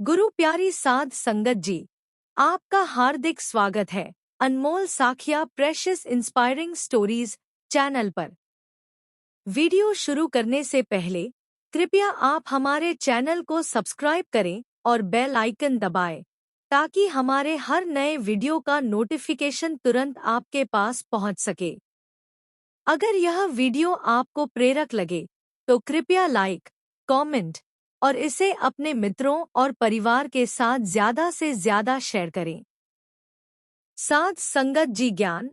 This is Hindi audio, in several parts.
गुरु प्यारी साध संगत जी, आपका हार्दिक स्वागत है अनमोल साखिया प्रेशियस इंस्पायरिंग स्टोरीज चैनल पर। वीडियो शुरू करने से पहले कृपया आप हमारे चैनल को सब्सक्राइब करें और बेल आइकन दबाएं ताकि हमारे हर नए वीडियो का नोटिफिकेशन तुरंत आपके पास पहुंच सके। अगर यह वीडियो आपको प्रेरक लगे तो कृपया लाइक, कमेंट और इसे अपने मित्रों और परिवार के साथ ज़्यादा से ज़्यादा शेयर करें। साध संगत जी, ज्ञान,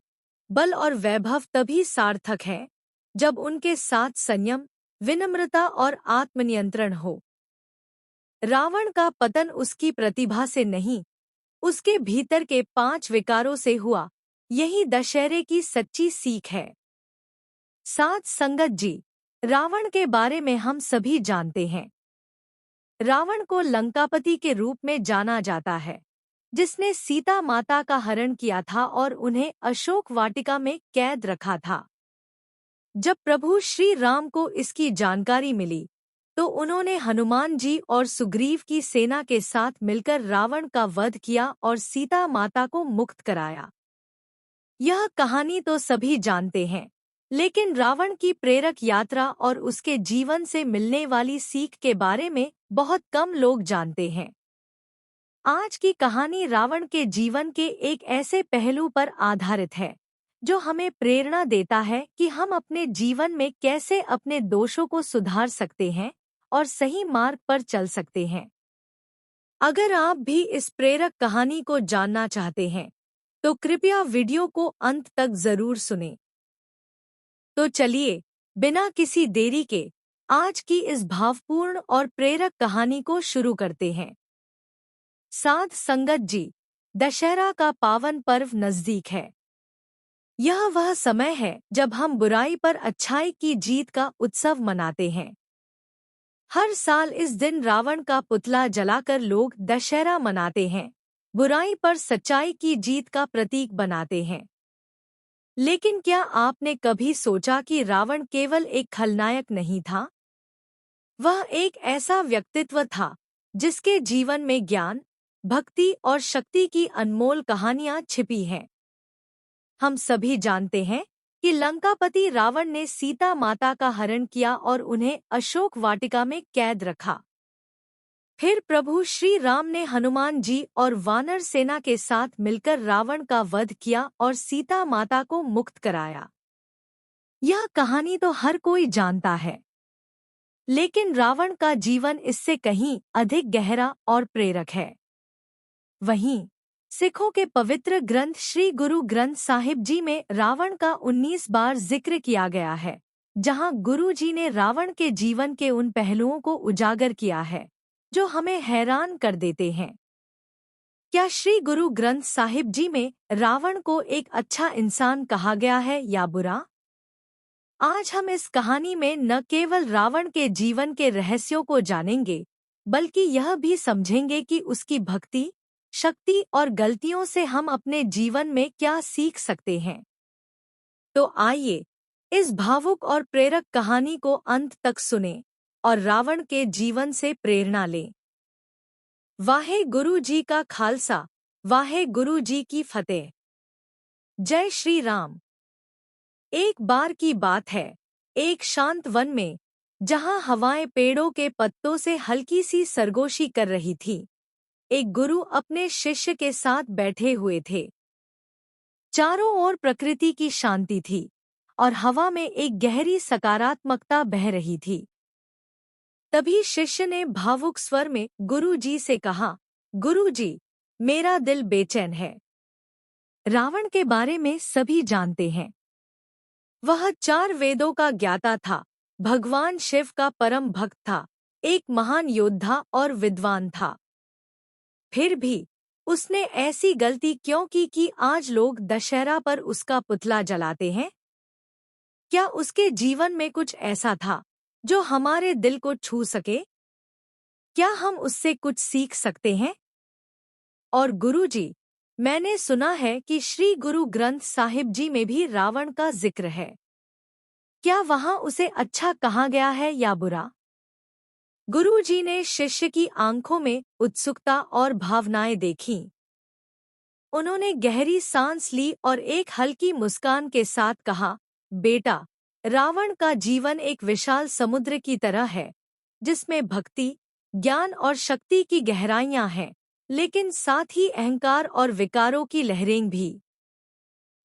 बल और वैभव तभी सार्थक है जब उनके साथ संयम, विनम्रता और आत्मनियंत्रण हो। रावण का पतन उसकी प्रतिभा से नहीं, उसके भीतर के 5 विकारों से हुआ। यही दशहरे की सच्ची सीख है। साध संगत जी, रावण के बारे में हम सभी जानते हैं। रावण को लंकापति के रूप में जाना जाता है, जिसने सीता माता का हरण किया था और उन्हें अशोक वाटिका में कैद रखा था। जब प्रभु श्री राम को इसकी जानकारी मिली, तो उन्होंने हनुमान जी और सुग्रीव की सेना के साथ मिलकर रावण का वध किया और सीता माता को मुक्त कराया। यह कहानी तो सभी जानते हैं, लेकिन रावण की प्रेरक यात्रा और उसके जीवन से मिलने वाली सीख के बारे में बहुत कम लोग जानते हैं। आज की कहानी रावण के जीवन के एक ऐसे पहलू पर आधारित है जो हमें प्रेरणा देता है कि हम अपने जीवन में कैसे अपने दोषों को सुधार सकते हैं और सही मार्ग पर चल सकते हैं। अगर आप भी इस प्रेरक कहानी को जानना चाहते हैं, तो कृपया वीडियो को अंत तक जरूर सुनें। तो चलिए, बिना किसी देरी के आज की इस भावपूर्ण और प्रेरक कहानी को शुरू करते हैं। साध संगत जी, दशहरा का पावन पर्व नजदीक है। यह वह समय है जब हम बुराई पर अच्छाई की जीत का उत्सव मनाते हैं। हर साल इस दिन रावण का पुतला जलाकर लोग दशहरा मनाते हैं, बुराई पर सच्चाई की जीत का प्रतीक बनाते हैं। लेकिन क्या आपने कभी सोचा कि रावण केवल एक खलनायक नहीं था? वह एक ऐसा व्यक्तित्व था जिसके जीवन में ज्ञान, भक्ति और शक्ति की अनमोल कहानियां छिपी हैं। हम सभी जानते हैं कि लंकापति रावण ने सीता माता का हरण किया और उन्हें अशोक वाटिका में कैद रखा। फिर प्रभु श्री राम ने हनुमान जी और वानर सेना के साथ मिलकर रावण का वध किया और सीता माता को मुक्त कराया। यह कहानी तो हर कोई जानता है, लेकिन रावण का जीवन इससे कहीं अधिक गहरा और प्रेरक है। वहीं सिखों के पवित्र ग्रंथ श्री गुरु ग्रंथ साहिब जी में रावण का 19 बार जिक्र किया गया है, जहां गुरु जी ने रावण के जीवन के उन पहलुओं को उजागर किया है जो हमें हैरान कर देते हैं। क्या श्री गुरु ग्रंथ साहिब जी में रावण को एक अच्छा इंसान कहा गया है या बुरा? आज हम इस कहानी में न केवल रावण के जीवन के रहस्यों को जानेंगे, बल्कि यह भी समझेंगे कि उसकी भक्ति, शक्ति और गलतियों से हम अपने जीवन में क्या सीख सकते हैं। तो आइए, इस भावुक और प्रेरक कहानी को अंत तक सुनें और रावण के जीवन से प्रेरणा लें। वाहे गुरु जी का खालसा, वाहे गुरु जी की फतेह। जय श्री राम। एक बार की बात है, एक शांत वन में, जहां हवाएं पेड़ों के पत्तों से हल्की सी सरगोशी कर रही थी, एक गुरु अपने शिष्य के साथ बैठे हुए थे। चारों ओर प्रकृति की शांति थी और हवा में एक गहरी सकारात्मकता बह रही थी। तभी शिष्य ने भावुक स्वर में गुरु जी से कहा, गुरु जी, मेरा दिल बेचैन है। रावण के बारे में सभी जानते हैं। वह 4 वेदों का ज्ञाता था, भगवान शिव का परम भक्त था, एक महान योद्धा और विद्वान था। फिर भी उसने ऐसी गलती क्यों की कि आज लोग दशहरा पर उसका पुतला जलाते हैं? क्या उसके जीवन में कुछ ऐसा था जो हमारे दिल को छू सके? क्या हम उससे कुछ सीख सकते हैं? और गुरुजी, मैंने सुना है कि श्री गुरु ग्रंथ साहिब जी में भी रावण का जिक्र है। क्या वहां उसे अच्छा कहा गया है या बुरा? गुरुजी ने शिष्य की आंखों में उत्सुकता और भावनाएं देखीं। उन्होंने गहरी सांस ली और एक हल्की मुस्कान के साथ कहा, बेटा, रावण का जीवन एक विशाल समुद्र की तरह है, जिसमें भक्ति, ज्ञान और शक्ति की गहराइयां हैं, लेकिन साथ ही अहंकार और विकारों की लहरें भी।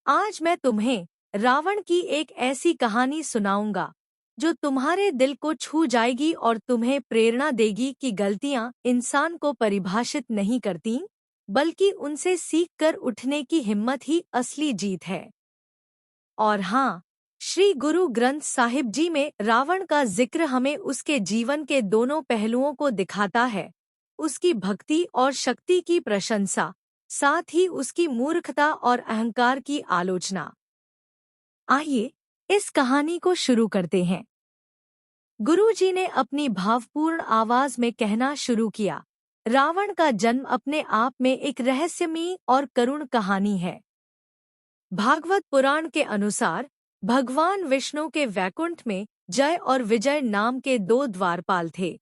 आज मैं तुम्हें रावण की एक ऐसी कहानी सुनाऊंगा जो तुम्हारे दिल को छू जाएगी और तुम्हें प्रेरणा देगी कि गलतियां इंसान को परिभाषित नहीं करती, बल्कि उनसे सीखकर उठने की हिम्मत ही असली जीत है। और हाँ, श्री गुरु ग्रंथ साहिब जी में रावण का जिक्र हमें उसके जीवन के दोनों पहलुओं को दिखाता है, उसकी भक्ति और शक्ति की प्रशंसा, साथ ही उसकी मूर्खता और अहंकार की आलोचना। आइए इस कहानी को शुरू करते हैं। गुरुजी ने अपनी भावपूर्ण आवाज में कहना शुरू किया, रावण का जन्म अपने आप में एक रहस्यमयी और करुण कहानी है। भागवत पुराण के अनुसार भगवान विष्णु के वैकुंठ में जय और विजय नाम के दो द्वारपाल थे।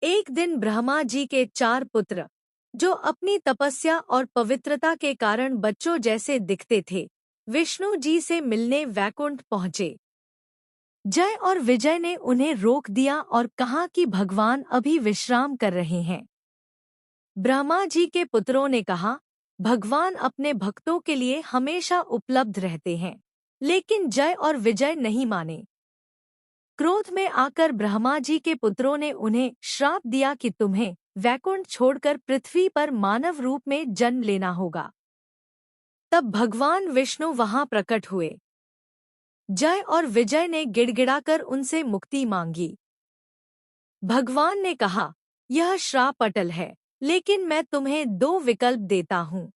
एक दिन ब्रह्मा जी के 4 पुत्र, जो अपनी तपस्या और पवित्रता के कारण बच्चों जैसे दिखते थे, विष्णु जी से मिलने वैकुंठ पहुँचे। जय और विजय ने उन्हें रोक दिया और कहा कि भगवान अभी विश्राम कर रहे हैं। ब्रह्मा जी के पुत्रों ने कहा, भगवान अपने भक्तों के लिए हमेशा उपलब्ध रहते हैं, लेकिन जय और विजय नहीं माने। क्रोध में आकर ब्रह्मा जी के पुत्रों ने उन्हें श्राप दिया कि तुम्हें वैकुंठ छोड़कर पृथ्वी पर मानव रूप में जन्म लेना होगा। तब भगवान विष्णु वहां प्रकट हुए। जय और विजय ने गिड़गिड़ाकर उनसे मुक्ति मांगी। भगवान ने कहा, यह श्राप अटल है, लेकिन मैं तुम्हें 2 विकल्प देता हूँ।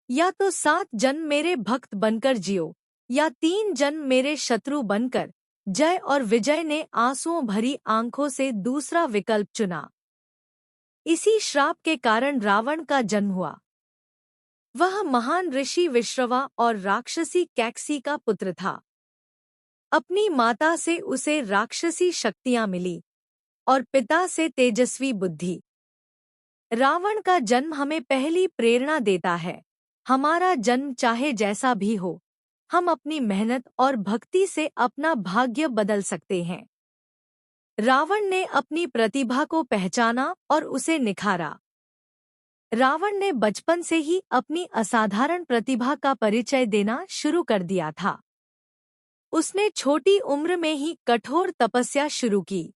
या तो 7 जन्म मेरे भक्त बनकर जियो, या 3 जन्म मेरे शत्रु बनकर। जय और विजय ने आंसुओं भरी आंखों से दूसरा विकल्प चुना। इसी श्राप के कारण रावण का जन्म हुआ। वह महान ऋषि विश्रवा और राक्षसी कैकसी का पुत्र था। अपनी माता से उसे राक्षसी शक्तियां मिली और पिता से तेजस्वी बुद्धि। रावण का जन्म हमें पहली प्रेरणा देता है, हमारा जन्म चाहे जैसा भी हो, हम अपनी मेहनत और भक्ति से अपना भाग्य बदल सकते हैं। रावण ने अपनी प्रतिभा को पहचाना और उसे निखारा। रावण ने बचपन से ही अपनी असाधारण प्रतिभा का परिचय देना शुरू कर दिया था। उसने छोटी उम्र में ही कठोर तपस्या शुरू की।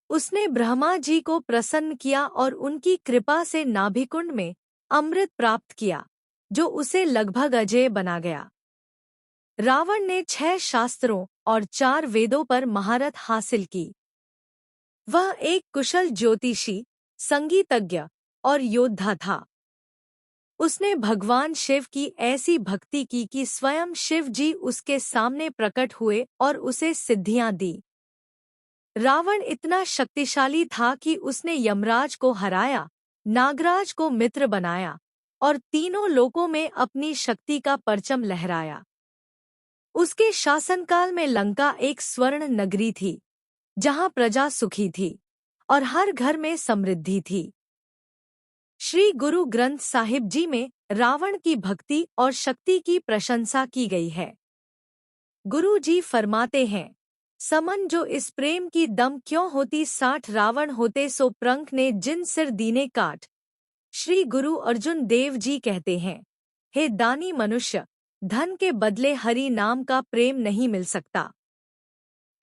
उसने ब्रह्मा जी को प्रसन्न किया और उनकी कृपा से नाभिकुंड में अमृत प्राप्त किया, जो उसे लगभग अजेय बना गया। रावण ने 6 शास्त्रों और 4 वेदों पर महारत हासिल की। वह एक कुशल ज्योतिषी, संगीतज्ञ और योद्धा था। उसने भगवान शिव की ऐसी भक्ति की कि स्वयं शिव जी उसके सामने प्रकट हुए और उसे सिद्धियां दी। रावण इतना शक्तिशाली था कि उसने यमराज को हराया, नागराज को मित्र बनाया और तीनों लोकों में अपनी शक्ति का परचम लहराया। उसके शासनकाल में लंका एक स्वर्ण नगरी थी, जहां प्रजा सुखी थी और हर घर में समृद्धि थी। श्री गुरु ग्रंथ साहिब जी में रावण की भक्ति और शक्ति की प्रशंसा की गई है। गुरु जी फरमाते हैं, समन जो इस प्रेम की दम क्यों होती 60 रावण होते सो प्रंख ने जिन सिर दीने काट। श्री गुरु अर्जुन देव जी कहते हैं, हे दानी मनुष्य, धन के बदले हरि नाम का प्रेम नहीं मिल सकता।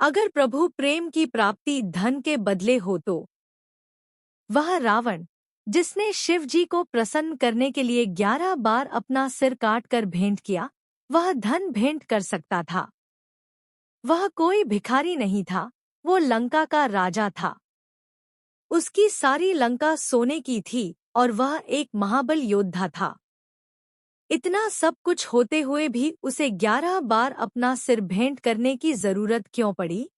अगर प्रभु प्रेम की प्राप्ति धन के बदले हो तो वह रावण, जिसने शिव जी को प्रसन्न करने के लिए 11 बार अपना सिर काटकर भेंट किया, वह धन भेंट कर सकता था। वह कोई भिखारी नहीं था, वो लंका का राजा था। उसकी सारी लंका सोने की थी और वह एक महाबल योद्धा था। इतना सब कुछ होते हुए भी उसे 11 बार अपना सिर भेंट करने की जरूरत क्यों पड़ी?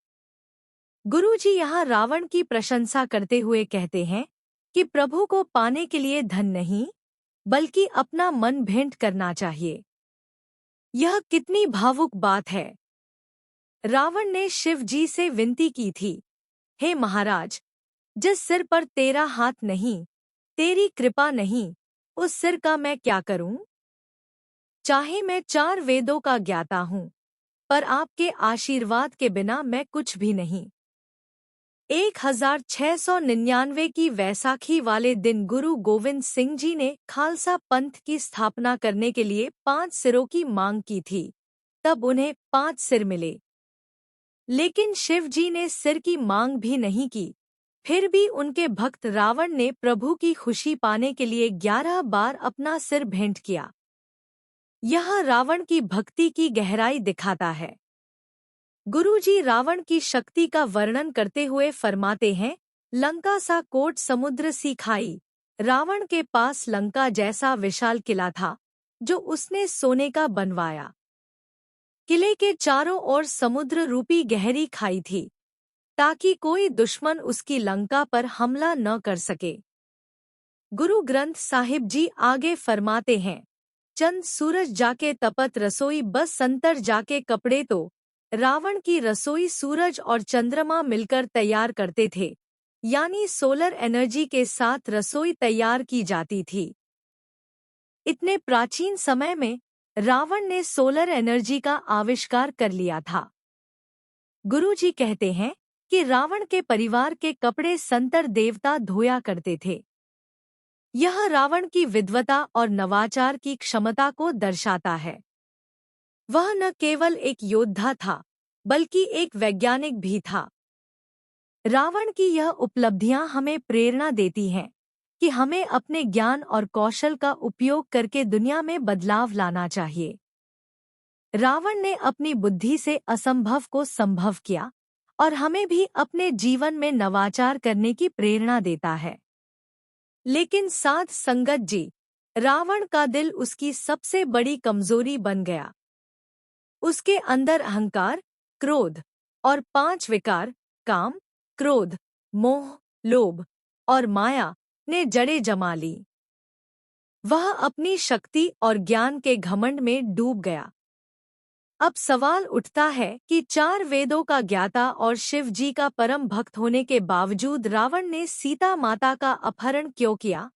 गुरुजी यहाँ रावण की प्रशंसा करते हुए कहते हैं कि प्रभु को पाने के लिए धन नहीं, बल्कि अपना मन भेंट करना चाहिए। यह कितनी भावुक बात है। रावण ने शिव जी से विनती की थी, हे महाराज, जिस सिर पर तेरा हाथ नहीं, तेरी कृपा नहीं, उस सिर का मैं क्या करूं? चाहे मैं 4 वेदों का ज्ञाता हूं, पर आपके आशीर्वाद के बिना मैं कुछ भी नहीं। 1699 की वैसाखी वाले दिन गुरु गोविंद सिंह जी ने खालसा पंथ की स्थापना करने के लिए 5 सिरों की मांग की थी। तब उन्हें 5 सिर मिले। लेकिन शिव जी ने सिर की मांग भी नहीं की। फिर भी उनके भक्त रावण ने प्रभु की खुशी पाने के लिए 11 बार अपना सिर भेंट किया। यह रावण की भक्ति की गहराई दिखाता है। गुरुजी रावण की शक्ति का वर्णन करते हुए फरमाते हैं, लंका सा कोट समुद्र सी खाई। रावण के पास लंका जैसा विशाल किला था, जो उसने सोने का बनवाया। किले के चारों ओर समुद्र रूपी गहरी खाई थी, ताकि कोई दुश्मन उसकी लंका पर हमला न कर सके। गुरु ग्रंथ साहिब जी आगे फरमाते हैं, चंद सूरज जाके तपत रसोई बस संतर जाके कपड़े। तो रावण की रसोई सूरज और चंद्रमा मिलकर तैयार करते थे, यानी सोलर एनर्जी के साथ रसोई तैयार की जाती थी। इतने प्राचीन समय में रावण ने सोलर एनर्जी का आविष्कार कर लिया था। गुरुजी कहते हैं कि रावण के परिवार के कपड़े संतर देवता धोया करते थे। यह रावण की विद्वता और नवाचार की क्षमता को दर्शाता है। वह न केवल एक योद्धा था, बल्कि एक वैज्ञानिक भी था। रावण की यह उपलब्धियां हमें प्रेरणा देती हैं कि हमें अपने ज्ञान और कौशल का उपयोग करके दुनिया में बदलाव लाना चाहिए। रावण ने अपनी बुद्धि से असंभव को संभव किया और हमें भी अपने जीवन में नवाचार करने की प्रेरणा देता है। लेकिन साध संगत जी, रावण का दिल उसकी सबसे बड़ी कमजोरी बन गया। उसके अंदर अहंकार, क्रोध और 5 विकार काम, क्रोध, मोह, लोभ और माया ने जड़ें जमा ली। वह अपनी शक्ति और ज्ञान के घमंड में डूब गया। अब सवाल उठता है कि 4 वेदों का ज्ञाता और शिव जी का परम भक्त होने के बावजूद रावण ने सीता माता का अपहरण क्यों किया?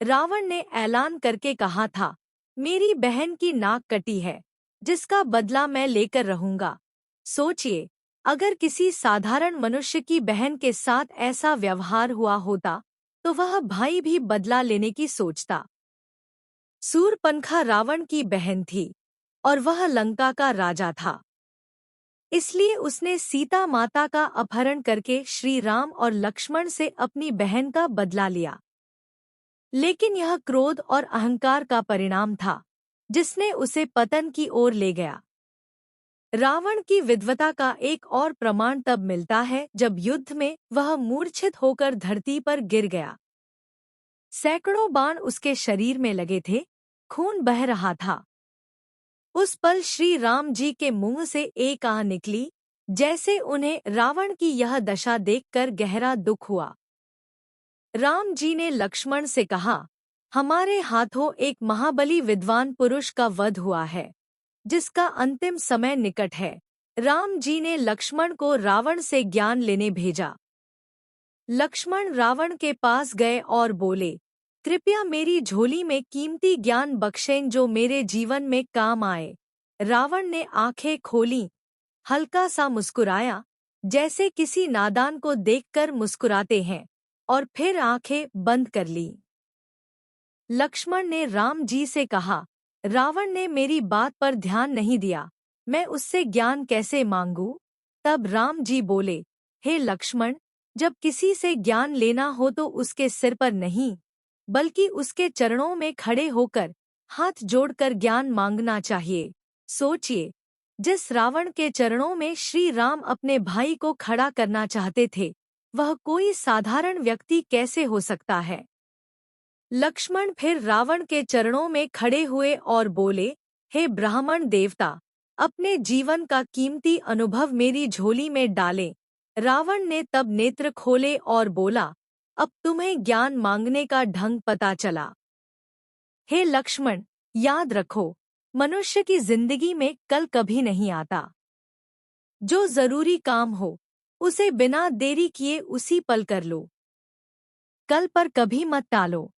रावण ने ऐलान करके कहा था, मेरी बहन की नाक कटी है, जिसका बदला मैं लेकर रहूंगा। सोचिए, अगर किसी साधारण मनुष्य की बहन के साथ ऐसा व्यवहार हुआ होता, तो वह भाई भी बदला लेने की सोचता। सूर्पनखा रावण की बहन थी और वह लंका का राजा था। इसलिए उसने सीता माता का अपहरण करके श्री राम और लक्ष्मण से अपनी बहन का बदला लिया। लेकिन यह क्रोध और अहंकार का परिणाम था, जिसने उसे पतन की ओर ले गया। रावण की विद्वता का एक और प्रमाण तब मिलता है जब युद्ध में वह मूर्छित होकर धरती पर गिर गया। सैकड़ों बाण उसके शरीर में लगे थे, खून बह रहा था। उस पल श्री राम जी के मुंह से एक आह निकली, जैसे उन्हें रावण की यह दशा देखकर गहरा दुख हुआ। राम जी ने लक्ष्मण से कहा, हमारे हाथों एक महाबली विद्वान पुरुष का वध हुआ है, जिसका अंतिम समय निकट है। राम जी ने लक्ष्मण को रावण से ज्ञान लेने भेजा। लक्ष्मण रावण के पास गए और बोले, कृपया मेरी झोली में कीमती ज्ञान बख्शें जो मेरे जीवन में काम आए। रावण ने आंखें खोलीं, हल्का सा मुस्कुराया, जैसे किसी नादान को देखकर मुस्कुराते हैं, और फिर आंखें बंद कर ली। लक्ष्मण ने राम जी से कहा, रावण ने मेरी बात पर ध्यान नहीं दिया, मैं उससे ज्ञान कैसे मांगूं? तब राम जी बोले, हे लक्ष्मण, जब किसी से ज्ञान लेना हो तो उसके सिर पर नहीं, बल्कि उसके चरणों में खड़े होकर हाथ जोड़कर ज्ञान मांगना चाहिए। सोचिए, जिस रावण के चरणों में श्री राम अपने भाई को खड़ा करना चाहते थे, वह कोई साधारण व्यक्ति कैसे हो सकता है? लक्ष्मण फिर रावण के चरणों में खड़े हुए और बोले, हे ब्राह्मण देवता, अपने जीवन का कीमती अनुभव मेरी झोली में डालें। रावण ने तब नेत्र खोले और बोला, अब तुम्हें ज्ञान मांगने का ढंग पता चला। हे लक्ष्मण, याद रखो, मनुष्य की जिंदगी में कल कभी नहीं आता। जो जरूरी काम हो, उसे बिना देरी किए उसी पल कर लो। कल पर कभी मत टालो।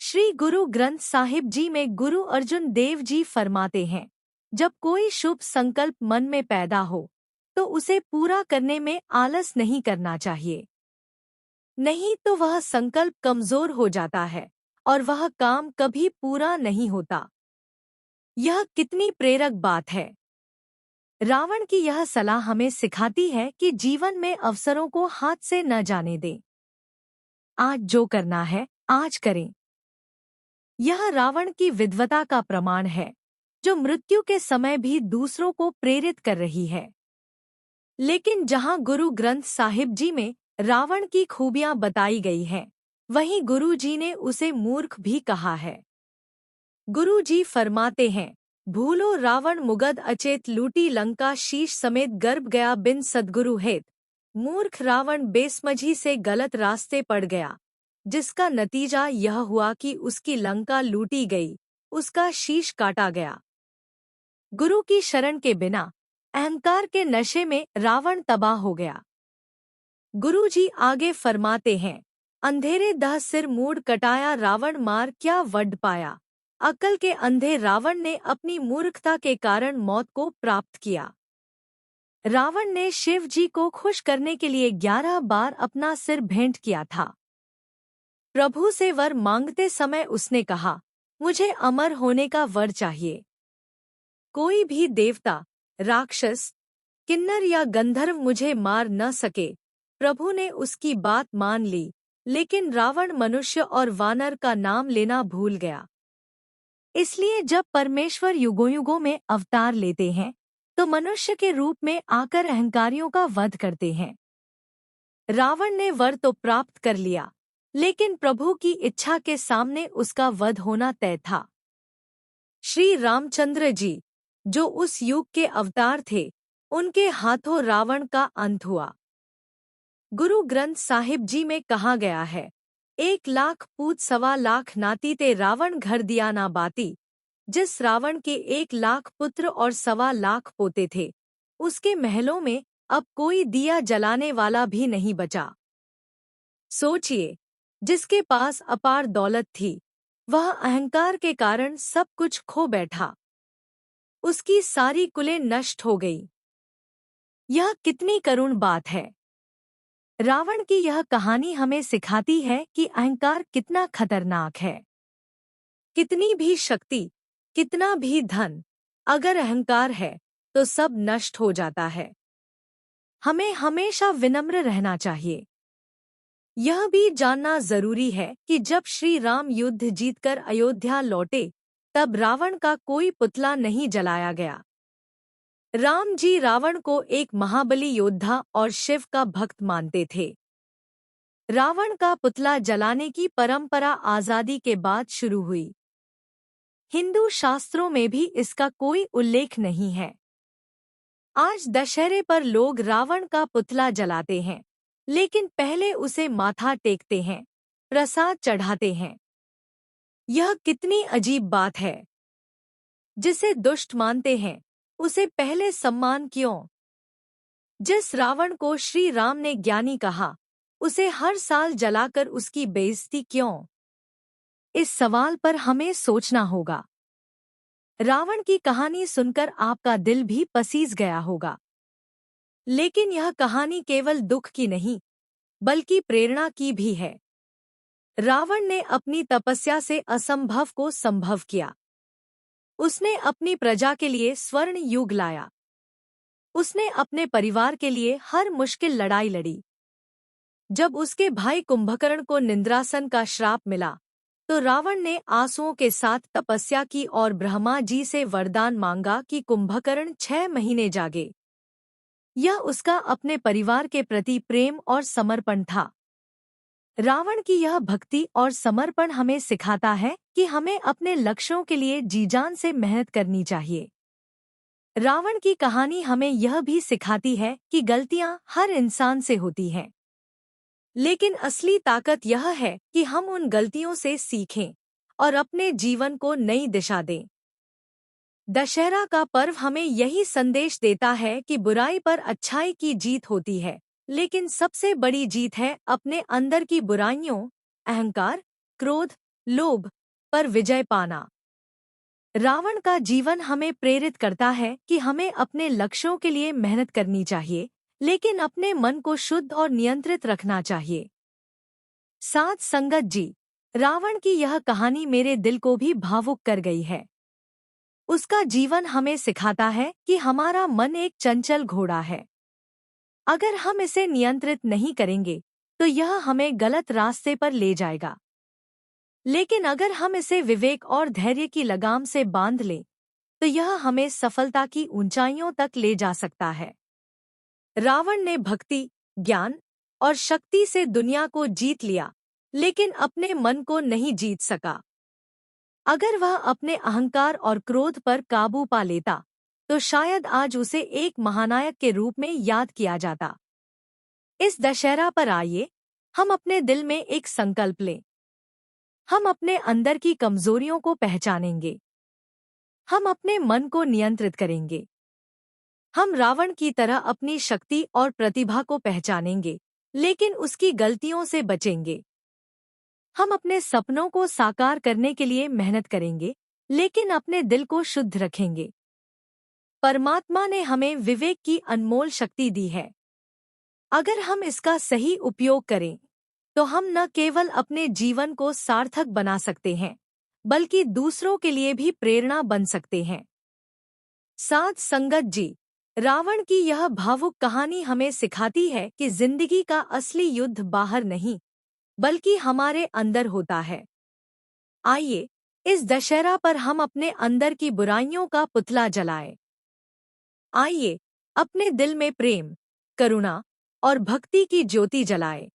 श्री गुरु ग्रंथ साहिब जी में गुरु अर्जुन देव जी फरमाते हैं, जब कोई शुभ संकल्प मन में पैदा हो तो उसे पूरा करने में आलस नहीं करना चाहिए। नहीं तो वह संकल्प कमजोर हो जाता है और वह काम कभी पूरा नहीं होता। यह कितनी प्रेरक बात है। रावण की यह सलाह हमें सिखाती है कि जीवन में अवसरों को हाथ से न जाने दें। आज जो करना है आज करें। यह रावण की विद्वता का प्रमाण है, जो मृत्यु के समय भी दूसरों को प्रेरित कर रही है। लेकिन जहां गुरु ग्रंथ साहिब जी में रावण की खूबियां बताई गई हैं, वहीं गुरु जी ने उसे मूर्ख भी कहा है। गुरु जी फरमाते हैं, भूलो रावण मुगद अचेत लूटी लंका शीश समेत गर्भ गया बिन सद्गुरु हेत। मूर्ख रावण बेसमझी से गलत रास्ते पड़ गया, जिसका नतीजा यह हुआ कि उसकी लंका लूटी गई, उसका शीश काटा गया। गुरु की शरण के बिना अहंकार के नशे में रावण तबाह हो गया। गुरु जी आगे फरमाते हैं, अंधेरे दह सिर मूड कटाया रावण मार क्या वड पाया। अक्ल के अंधे रावण ने अपनी मूर्खता के कारण मौत को प्राप्त किया। रावण ने शिव जी को खुश करने के लिए 11 बार अपना सिर भेंट किया था। प्रभु से वर मांगते समय उसने कहा, मुझे अमर होने का वर चाहिए। कोई भी देवता, राक्षस, किन्नर या गंधर्व मुझे मार न सके। प्रभु ने उसकी बात मान ली, लेकिन रावण मनुष्य और वानर का नाम लेना भूल गया। इसलिए जब परमेश्वर युगों युगों में अवतार लेते हैं तो मनुष्य के रूप में आकर अहंकारियों का वध करते हैं। रावण ने वर तो प्राप्त कर लिया, लेकिन प्रभु की इच्छा के सामने उसका वध होना तय था। श्री रामचंद्र जी, जो उस युग के अवतार थे, उनके हाथों रावण का अंत हुआ। गुरु ग्रंथ साहिब जी में कहा गया है, 1,00,000 पूत 1,25,00,000 नाती ते रावण घर दिया ना बाती। जिस रावण के 1,00,000 पुत्र और 1,25,00,000 पोते थे, उसके महलों में अब कोई दिया जलाने वाला भी नहीं बचा। सोचिए, जिसके पास अपार दौलत थी, वह अहंकार के कारण सब कुछ खो बैठा। उसकी सारी कुलें नष्ट हो गई। यह कितनी करुण बात है। रावण की यह कहानी हमें सिखाती है कि अहंकार कितना खतरनाक है। कितनी भी शक्ति, कितना भी धन, अगर अहंकार है तो सब नष्ट हो जाता है। हमें हमेशा विनम्र रहना चाहिए। यह भी जानना जरूरी है कि जब श्री राम युद्ध जीतकर अयोध्या लौटे, तब रावण का कोई पुतला नहीं जलाया गया। राम जी रावण को एक महाबली योद्धा और शिव का भक्त मानते थे। रावण का पुतला जलाने की परंपरा आजादी के बाद शुरू हुई। हिंदू शास्त्रों में भी इसका कोई उल्लेख नहीं है। आज दशहरे पर लोग रावण का पुतला जलाते हैं, लेकिन पहले उसे माथा टेकते हैं, प्रसाद चढ़ाते हैं। यह कितनी अजीब बात है। जिसे दुष्ट मानते हैं, उसे पहले सम्मान क्यों? जिस रावण को श्री राम ने ज्ञानी कहा, उसे हर साल जलाकर उसकी बेइज्जती क्यों? इस सवाल पर हमें सोचना होगा। रावण की कहानी सुनकर आपका दिल भी पसीज गया होगा। लेकिन यह कहानी केवल दुख की नहीं, बल्कि प्रेरणा की भी है। रावण ने अपनी तपस्या से असंभव को संभव किया। उसने अपनी प्रजा के लिए स्वर्ण युग लाया। उसने अपने परिवार के लिए हर मुश्किल लड़ाई लड़ी। जब उसके भाई कुंभकर्ण को निंद्रासन का श्राप मिला, तो रावण ने आंसुओं के साथ तपस्या की और ब्रह्मा जी से वरदान मांगा कि कुंभकर्ण 6 महीने जागे। यह उसका अपने परिवार के प्रति प्रेम और समर्पण था। रावण की यह भक्ति और समर्पण हमें सिखाता है कि हमें अपने लक्ष्यों के लिए जी जान से मेहनत करनी चाहिए। रावण की कहानी हमें यह भी सिखाती है कि गलतियां हर इंसान से होती हैं, लेकिन असली ताकत यह है कि हम उन गलतियों से सीखें और अपने जीवन को नई दिशा दें। दशहरा का पर्व हमें यही संदेश देता है कि बुराई पर अच्छाई की जीत होती है, लेकिन सबसे बड़ी जीत है अपने अंदर की बुराइयों, अहंकार, क्रोध, लोभ पर विजय पाना। रावण का जीवन हमें प्रेरित करता है कि हमें अपने लक्ष्यों के लिए मेहनत करनी चाहिए, लेकिन अपने मन को शुद्ध और नियंत्रित रखना चाहिए। साथ संगत जी, रावण की यह कहानी मेरे दिल को भी भावुक कर गई है। उसका जीवन हमें सिखाता है कि हमारा मन एक चंचल घोड़ा है। अगर हम इसे नियंत्रित नहीं करेंगे, तो यह हमें गलत रास्ते पर ले जाएगा। लेकिन अगर हम इसे विवेक और धैर्य की लगाम से बांध लें, तो यह हमें सफलता की ऊंचाइयों तक ले जा सकता है। रावण ने भक्ति, ज्ञान और शक्ति से दुनिया को जीत लिया, लेकिन अपने मन को नहीं जीत सका। अगर वह अपने अहंकार और क्रोध पर काबू पा लेता, तो शायद आज उसे एक महानायक के रूप में याद किया जाता। इस दशहरा पर आइए, हम अपने दिल में एक संकल्प लें। हम अपने अंदर की कमजोरियों को पहचानेंगे। हम अपने मन को नियंत्रित करेंगे। हम रावण की तरह अपनी शक्ति और प्रतिभा को पहचानेंगे, लेकिन उसकी गलतियों से बचेंगे। हम अपने सपनों को साकार करने के लिए मेहनत करेंगे, लेकिन अपने दिल को शुद्ध रखेंगे। परमात्मा ने हमें विवेक की अनमोल शक्ति दी है। अगर हम इसका सही उपयोग करें, तो हम न केवल अपने जीवन को सार्थक बना सकते हैं, बल्कि दूसरों के लिए भी प्रेरणा बन सकते हैं। साथ संगत जी, रावण की यह भावुक कहानी हमें सिखाती है कि जिंदगी का असली युद्ध बाहर नहीं, बल्कि हमारे अंदर होता है। आइए, इस दशहरा पर हम अपने अंदर की बुराइयों का पुतला जलाएं। आइए, अपने दिल में प्रेम, करुणा और भक्ति की ज्योति जलाएं।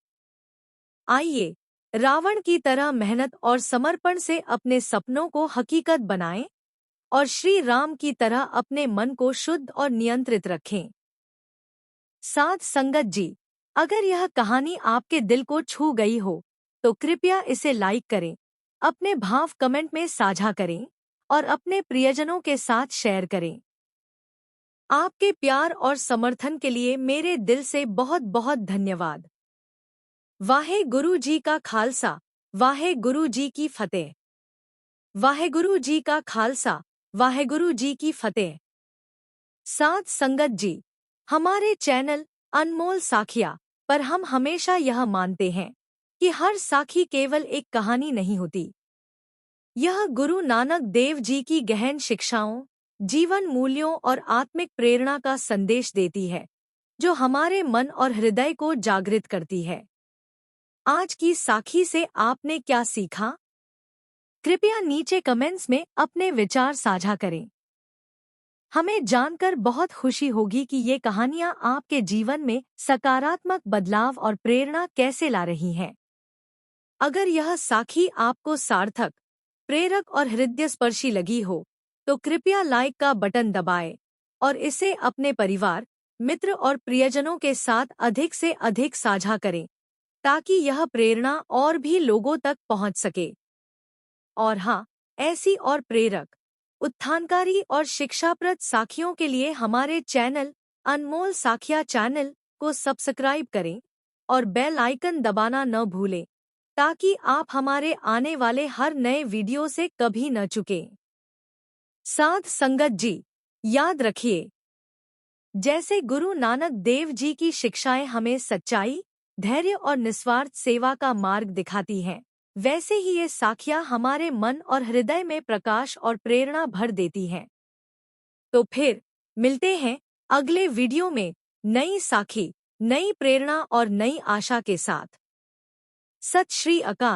आइए, रावण की तरह मेहनत और समर्पण से अपने सपनों को हकीकत बनाएं और श्री राम की तरह अपने मन को शुद्ध और नियंत्रित रखें। साथ संगत जी, अगर यह कहानी आपके दिल को छू गई हो, तो कृपया इसे लाइक करें, अपने भाव कमेंट में साझा करें और अपने प्रियजनों के साथ शेयर करें। आपके प्यार और समर्थन के लिए मेरे दिल से बहुत बहुत धन्यवाद। वाहेगुरु जी का खालसा, वाहेगुरु जी की फतेह। वाहेगुरु जी का खालसा, वाहेगुरु जी की फतेह। साथ संगत जी, हमारे चैनल अनमोल साखिया पर हम हमेशा यह मानते हैं कि हर साखी केवल एक कहानी नहीं होती। यह गुरु नानक देव जी की गहन शिक्षाओं, जीवन मूल्यों और आत्मिक प्रेरणा का संदेश देती है, जो हमारे मन और हृदय को जागृत करती है। आज की साखी से आपने क्या सीखा? कृपया नीचे कमेंट्स में अपने विचार साझा करें। हमें जानकर बहुत खुशी होगी कि ये कहानियाँ आपके जीवन में सकारात्मक बदलाव और प्रेरणा कैसे ला रही हैं। अगर यह साखी आपको सार्थक, प्रेरक और हृदयस्पर्शी लगी हो, तो कृपया लाइक का बटन दबाएं और इसे अपने परिवार, मित्र और प्रियजनों के साथ अधिक से अधिक साझा करें, ताकि यह प्रेरणा और भी लोगों तक पहुंच सके। और हाँ, ऐसी और प्रेरक, उत्थानकारी और शिक्षाप्रद साखियों के लिए हमारे चैनल अनमोल साखिया चैनल को सब्सक्राइब करें और बेल आइकन दबाना न भूलें, ताकि आप हमारे आने वाले हर नए वीडियो से कभी न चूकें। साथ संगत जी, याद रखिए, जैसे गुरु नानक देव जी की शिक्षाएं हमें सच्चाई, धैर्य और निस्वार्थ सेवा का मार्ग दिखाती हैं, वैसे ही ये साखियां हमारे मन और हृदय में प्रकाश और प्रेरणा भर देती हैं। तो फिर मिलते हैं अगले वीडियो में नई साखी, नई प्रेरणा और नई आशा के साथ। सत श्री अकाल।